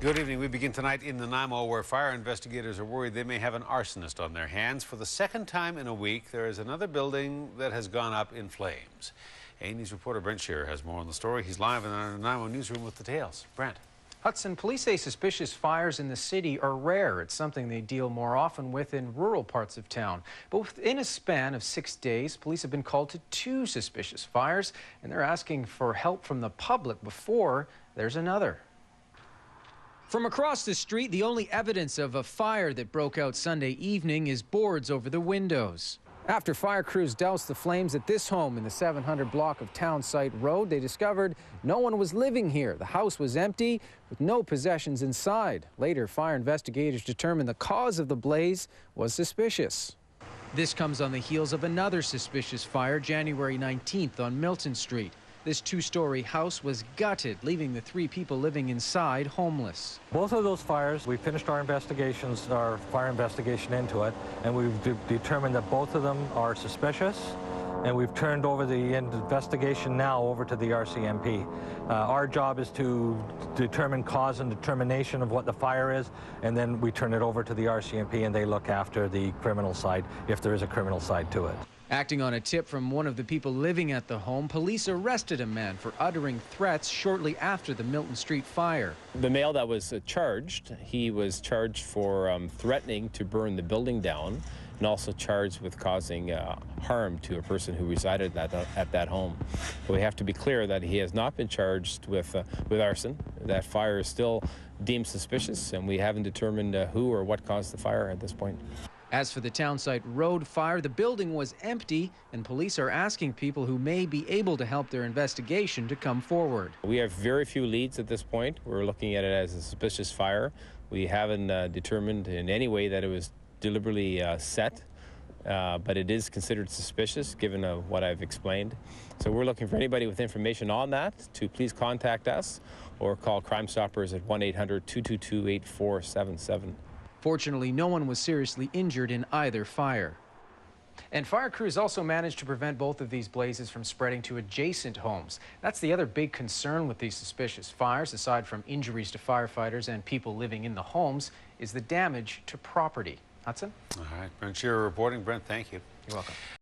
Good evening. We begin tonight in Nanaimo, where fire investigators are worried they may have an arsonist on their hands. For the second time in a week, there is another building that has gone up in flames. A&E's reporter Brent Shearer has more on the story. He's live in our Nanaimo newsroom with details. Brent. Hudson, police say suspicious fires in the city are rare. It's something they deal more often with in rural parts of town. But within a span of 6 days, police have been called to 2 suspicious fires, and they're asking for help from the public before there's another. From across the street, the only evidence of a fire that broke out Sunday evening is boards over the windows. After fire crews doused the flames at this home in the 700 block of Townsite Road, they discovered no one was living here. The house was empty with no possessions inside. Later, fire investigators determined the cause of the blaze was suspicious. This comes on the heels of another suspicious fire January 19th on Milton Street. This 2-story house was gutted, leaving the 3 people living inside homeless. Both of those fires, we finished our investigations, our fire investigation into it, and we've determined that both of them are suspicious, and we've turned over the investigation now over to the RCMP. Our job is to determine cause and determination of what the fire is, and then we turn it over to the RCMP, and they look after the criminal side, if there is a criminal side to it. Acting on a tip from one of the people living at the home, police arrested a man for uttering threats shortly after the Milton Street fire. The male that was charged, he was charged for threatening to burn the building down, and also charged with causing harm to a person who resided at that home. But we have to be clear that he has not been charged with arson. That fire is still deemed suspicious, and we haven't determined who or what caused the fire at this point. As for the Townsite Road fire, the building was empty, and police are asking people who may be able to help their investigation to come forward. We have very few leads at this point. We're looking at it as a suspicious fire. We haven't determined in any way that it was deliberately set, but it is considered suspicious given what I've explained. So we're looking for anybody with information on that to please contact us or call Crime Stoppers at 1-800-222-8477. Fortunately, no one was seriously injured in either fire. And fire crews also managed to prevent both of these blazes from spreading to adjacent homes. That's the other big concern with these suspicious fires, aside from injuries to firefighters and people living in the homes, is the damage to property. Hudson? All right, Brent Shearer reporting. Brent, thank you. You're welcome.